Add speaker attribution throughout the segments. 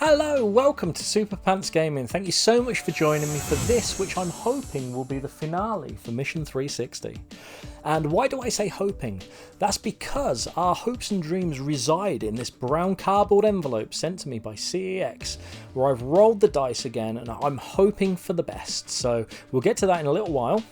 Speaker 1: Hello, welcome to Super Pants Gaming. Thank you so much for joining me for this, which I'm hoping will be the finale for Mission 360. And why do I say hoping? That's because our hopes and dreams reside in this brown cardboard envelope sent to me by CEX, where I've rolled the dice again and I'm hoping for the best. So we'll get to that in a little while.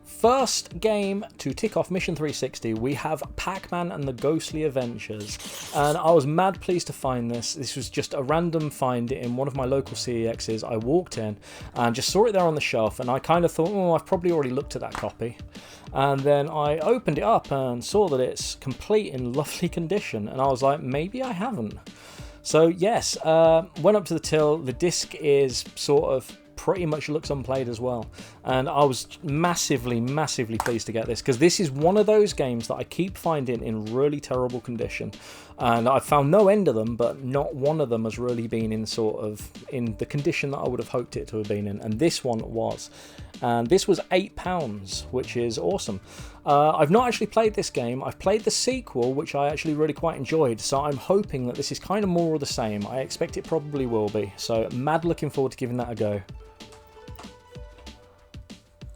Speaker 1: First game to tick off Mission 360, we have Pac-Man and the Ghostly Adventures, and I was mad pleased to find this. This was just a random find in one of my local CEXs. I walked in and just saw it there on the shelf, and I kind of thought, oh, I've probably already looked at that copy. And then I opened it up and saw that it's complete in lovely condition, and I was like, maybe I haven't. So yes, went up to the till. The disc is sort of pretty much looks unplayed as well, and I was massively pleased to get this, because this is one of those games that I keep finding in really terrible condition, and I've found no end of them, but not one of them has really been in the condition that I would have hoped it to have been in, and this one was. And this was £8, which is awesome. I've not actually played this game. I've played the sequel, which I actually really quite enjoyed, so I'm hoping that this is kind of more of the same. I expect it probably will be, so mad looking forward to giving that a go.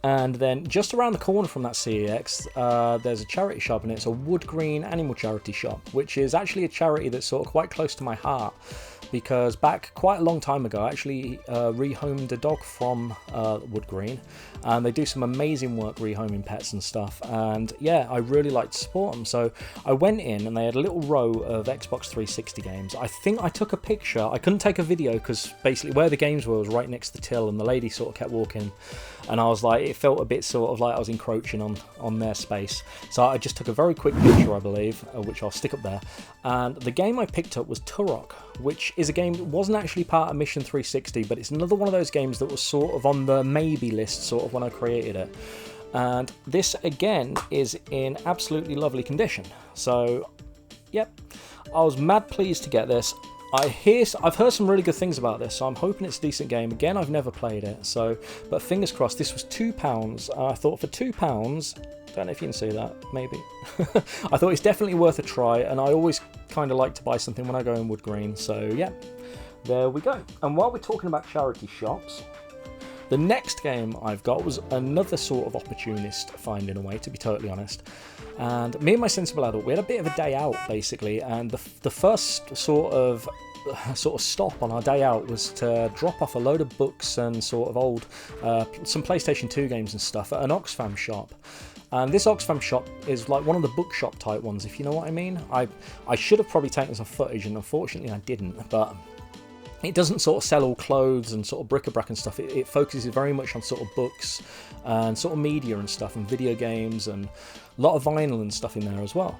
Speaker 1: And then just around the corner from that CEX, there's a charity shop, and it's a wood green animal charity shop, which is actually a charity that's sort of quite close to my heart, because back quite a long time ago I actually rehomed a dog from Wood Green, and they do some amazing work rehoming pets and stuff, and yeah, I really like to support them. So I went in and they had a little row of Xbox 360 games. I think I took a picture. I couldn't take a video because basically where the games were was right next to the till, and the lady sort of kept walking, and I was like, it felt a bit sort of like I was encroaching on their space. So I just took a very quick picture, I believe, which I'll stick up there. And the game I picked up was Turok, which is a game that wasn't actually part of Mission 360, but it's another one of those games that was sort of on the maybe list sort of when I created it. And this again is in absolutely lovely condition. So yep, I was mad pleased to get this. I've heard some really good things about this, so I'm hoping it's a decent game. Again, I've never played it, so but fingers crossed. This was £2. I thought for £2, don't know if you can see that, maybe. I thought it's definitely worth a try, and I always kind of like to buy something when I go in Wood Green, so yeah, there we go. And while we're talking about charity shops, the next game I've got was another sort of opportunist find in a way, to be totally honest. And me and my sensible adult, we had a bit of a day out basically, and the first sort of stop on our day out was to drop off a load of books and sort of old some PlayStation 2 games and stuff at an Oxfam shop. And this Oxfam shop is like one of the bookshop type ones, if you know what I mean. I should have probably taken some footage, and unfortunately I didn't, but it doesn't sort of sell all clothes and sort of bric-a-brac and stuff. It focuses very much on sort of books and sort of media and stuff, and video games, and a lot of vinyl and stuff in there as well.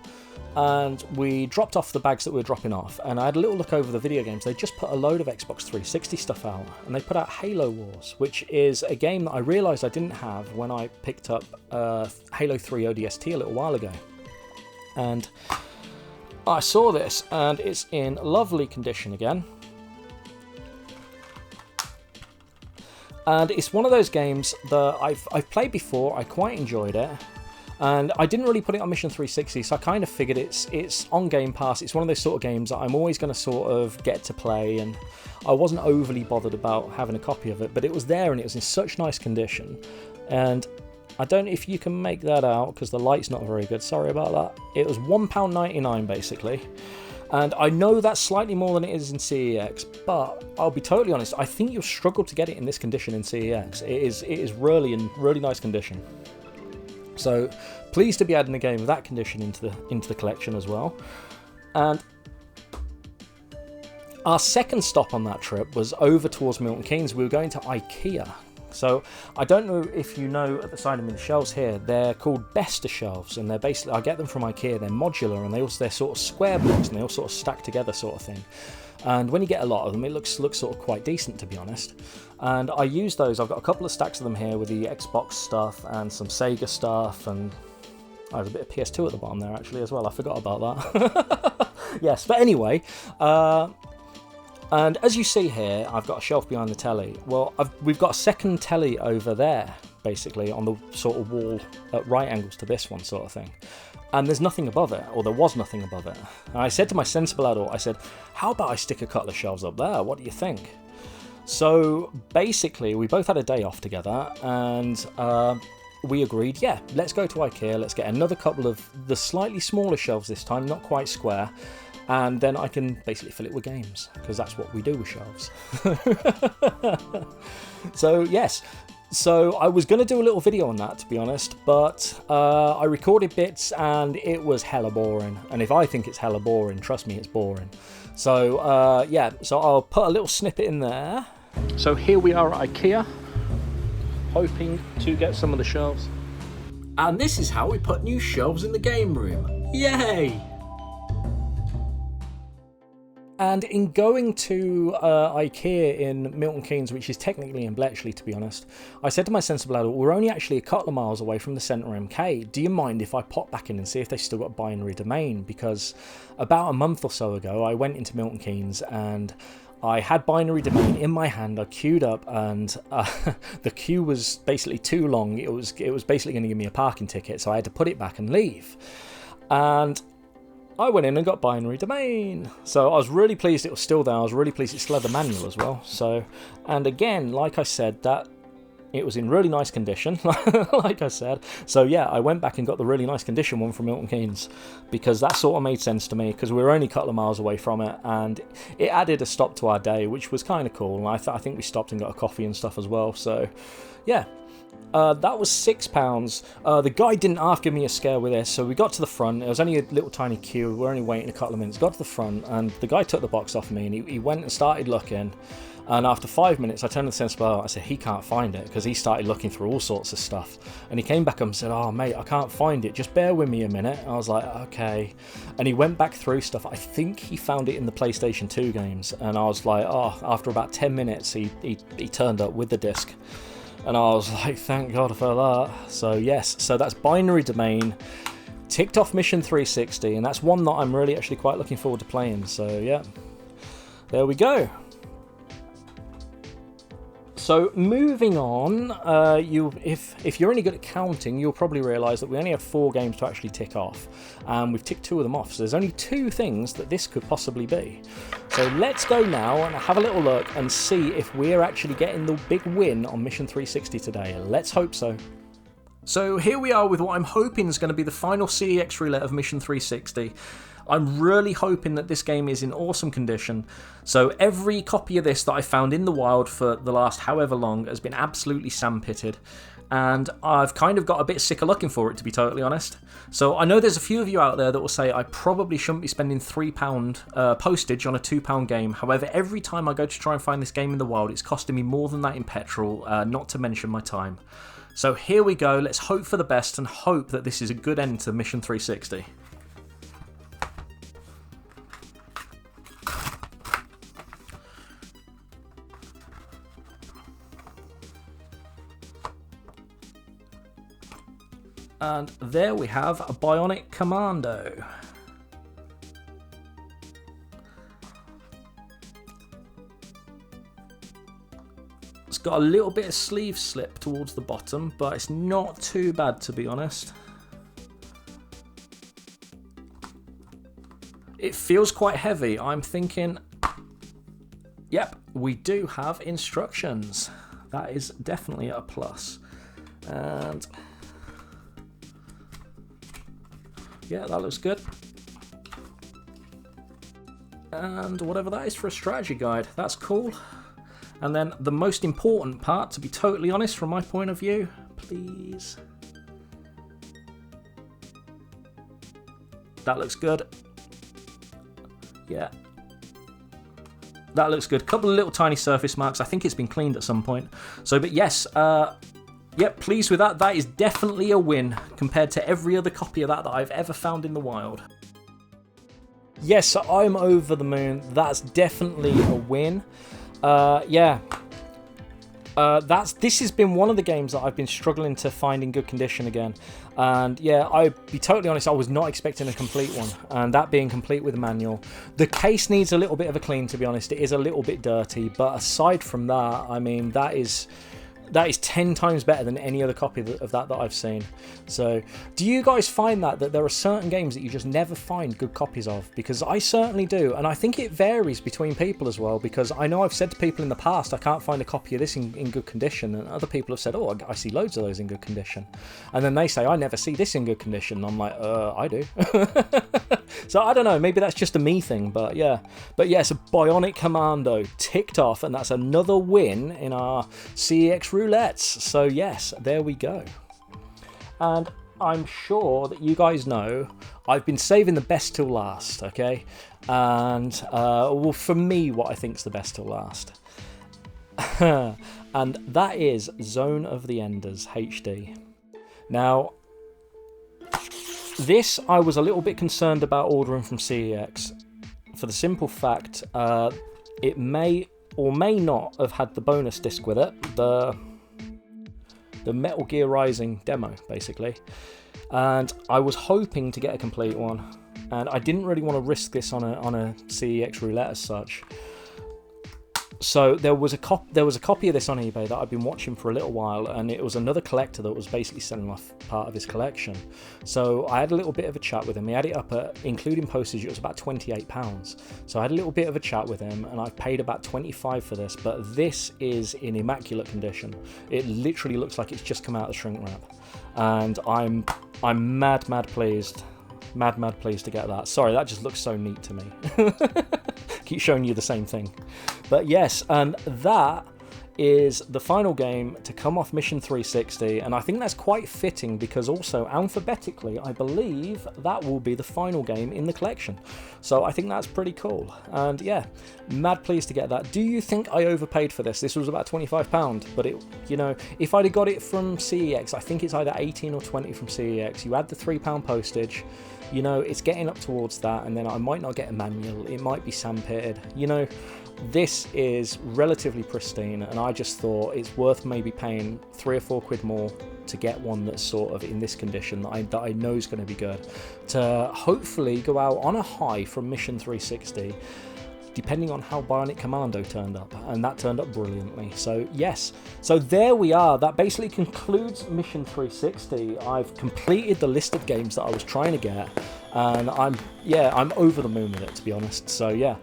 Speaker 1: And we dropped off the bags that we were dropping off, and I had a little look over the video games. They just put a load of Xbox 360 stuff out, and they put out Halo Wars, which is a game that I realised I didn't have when I picked up Halo 3 ODST a little while ago. And I saw this, and it's in lovely condition again. And it's one of those games that I've played before. I quite enjoyed it, and I didn't really put it on Mission 360, so I kind of figured it's on Game Pass. It's one of those sort of games that I'm always going to sort of get to play, and I wasn't overly bothered about having a copy of it, but it was there and it was in such nice condition. And I don't know if you can make that out because the light's not very good, sorry about that. It was £1.99 basically. And I know that's slightly more than it is in CEX, but I'll be totally honest, I think you'll struggle to get it in this condition in CEX. It is really in really nice condition. So pleased to be adding a game of that condition into the collection as well. And our second stop on that trip was over towards Milton Keynes. We were going to IKEA. So I don't know if you know, at the side of me, the shelves here, they're called Bester shelves, and they're basically, I get them from IKEA. They're modular, and they're sort of square blocks, and they all sort of stack together sort of thing. And when you get a lot of them, it looks sort of quite decent, to be honest. And I use those. I've got a couple of stacks of them here with the Xbox stuff and some Sega stuff, and there's a bit of PS2 at the bottom there actually as well. I forgot about that. Yes, but anyway. And as you see here, I've got a shelf behind the telly. Well, we've got a second telly over there. basically, on the sort of wall at right angles to this one sort of thing. And there's nothing above it, or there was nothing above it. And I said to my sensible adult, I said, how about I stick a couple of shelves up there? What do you think? So basically, we both had a day off together, and we agreed, yeah, let's go to IKEA, let's get another couple of the slightly smaller shelves this time, not quite square, and then I can basically fill it with games, because that's what we do with shelves. So yes. So I was going to do a little video on that, to be honest, but I recorded bits and it was hella boring. And if I think it's hella boring, trust me, it's boring. So yeah, so I'll put a little snippet in there. So here we are at IKEA, hoping to get some of the shelves. And this is how we put new shelves in the game room. Yay! And in going to IKEA in Milton Keynes, which is technically in Bletchley, to be honest, I said to my sensible adult, we're only actually a couple of miles away from the centre MK. Do you mind if I pop back in and see if they've still got binary domain? Because about a month or so ago, I went into Milton Keynes and I had binary domain in my hand. I queued up, and the queue was basically too long. It was basically going to give me a parking ticket, so I had to put it back and leave. And I went in and got binary domain. So I was really pleased it was still there. I was really pleased it still had the manual as well. So, and again, like I said, that it was in really nice condition, like I said. So yeah, I went back and got the really nice condition one from Milton Keynes, because that sort of made sense to me, because we were only a couple of miles away from it, and it added a stop to our day, which was kind of cool. And I think we stopped and got a coffee and stuff as well. So yeah. That was £6. The guy didn't half give me a scare with this, so we got to the front. It was only a little tiny queue. We were only waiting a couple of minutes. Got to the front, and the guy took the box off me, and he went and started looking. And after 5 minutes, I turned to the sensible adult. I said, he can't find it, because he started looking through all sorts of stuff. And he came back up and said, oh, mate, I can't find it. Just bear with me a minute. I was like, okay. And he went back through stuff. I think he found it in the PlayStation 2 games. And I was like, oh, after about 10 minutes, he turned up with the disc. And I was like, thank God for that. So yes, so that's binary domain, ticked off Mission 360, and that's one that I'm really actually quite looking forward to playing. So yeah, there we go. So moving on, if you're any good at counting, you'll probably realise that we only have 4 games to actually tick off, and we've ticked 2 of them off. So there's only 2 things that this could possibly be. So let's go now and have a little look and see if we're actually getting the big win on Mission 360 today. Let's hope so. So here we are with what I'm hoping is going to be the final CEX Roulette of Mission 360. I'm really hoping that this game is in awesome condition. So every copy of this that I found in the wild for the last however long has been absolutely sandpitted. And I've kind of got a bit sick of looking for it, to be totally honest. So I know there's a few of you out there that will say I probably shouldn't be spending £3 postage on a £2 game. However, every time I go to try and find this game in the wild, it's costing me more than that in petrol, not to mention my time. So here we go, let's hope for the best and hope that this is a good end to Mission 360. And there we have a Bionic Commando. It's got a little bit of sleeve slip towards the bottom, but it's not too bad, to be honest. It feels quite heavy. I'm thinking, yep, we do have instructions. That is definitely a plus. And yeah, that looks good. And whatever that is for a strategy guide, that's cool. And then the most important part, to be totally honest, from my point of view, please. That looks good. Yeah. That looks good. Couple of little tiny surface marks. I think it's been cleaned at some point. So, but yes, yep, pleased with that. That is definitely a win compared to every other copy of that I've ever found in the wild. Yes, so I'm over the moon. That's definitely a win. Yeah. This has been one of the games that I've been struggling to find in good condition again. And yeah, I'll be totally honest, I was not expecting a complete one. And that being complete with a manual. The case needs a little bit of a clean, to be honest. It is a little bit dirty. But aside from that, I mean, that is 10 times better than any other copy of that I've seen. So do you guys find that there are certain games that you just never find good copies of? Because I certainly do, and I think it varies between people as well, because I know I've said to people in the past I can't find a copy of this in good condition, and other people have said, oh, I see loads of those in good condition, and then they say I never see this in good condition, and I'm like, I do. So I don't know, maybe that's just a me thing, but yeah. But yes, Bionic Commando ticked off, and that's another win in our CEX Roulettes. So yes, there we go. And I'm sure that you guys know I've been saving the best till last, okay? And well, for me, what I think's the best till last. And that is Zone of the Enders HD. Now, this I was a little bit concerned about ordering from CEX for the simple fact it may or may not have had the bonus disc with it, the Metal Gear Rising demo, basically. And I was hoping to get a complete one, and I didn't really want to risk this on a CEX Roulette as such. So there was a copy of this on eBay that I've been watching for a little while, and it was another collector that was basically selling off part of his collection. So I had a little bit of a chat with him. He had it up at, including postage, it was about £28. So I had a little bit of a chat with him, and I've paid about $25 for this, but this is in immaculate condition. It literally looks like it's just come out of the shrink wrap, and I'm mad pleased. Mad pleased to get that. Sorry, that just looks so neat to me. Keep showing you the same thing. But yes, and that is the final game to come off Mission 360, and I think that's quite fitting because also alphabetically I believe that will be the final game in the collection. So I think that's pretty cool, and yeah, mad pleased to get that. Do you think I overpaid for this? This was about £25, but it, you know, if I'd have got it from CEX, I think it's either 18 or 20 from CEX. You add the £3 postage, you know, it's getting up towards that, and then I might not get a manual, it might be sandpitted, you know. This is relatively pristine, and I just thought it's worth maybe paying £3 or £4 more to get one that's sort of in this condition that I know is going to be good, to hopefully go out on a high from Mission 360, depending on how Bionic Commando turned up, and that turned up brilliantly. So yes, so there we are. That basically concludes Mission 360. I've completed the list of games that I was trying to get, and I'm over the moon with it, to be honest. So yeah,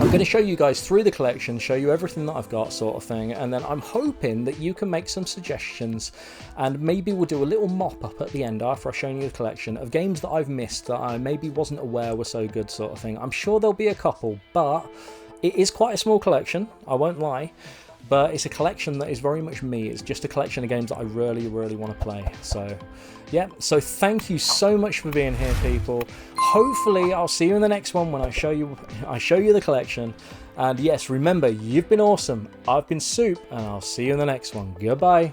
Speaker 1: I'm going to show you guys through the collection, show you everything that I've got, sort of thing, and then I'm hoping that you can make some suggestions, and maybe we'll do a little mop-up at the end after I've shown you the collection of games that I've missed that I maybe wasn't aware were so good, sort of thing. I'm sure there'll be a couple, but it is quite a small collection, I won't lie, but it's a collection that is very much me. It's just a collection of games that I really want to play. So yeah, so thank you so much for being here, people. Hopefully I'll see you in the next one when I show you the collection. And yes, remember, you've been awesome, I've been Soup, and I'll see you in the next one. Goodbye.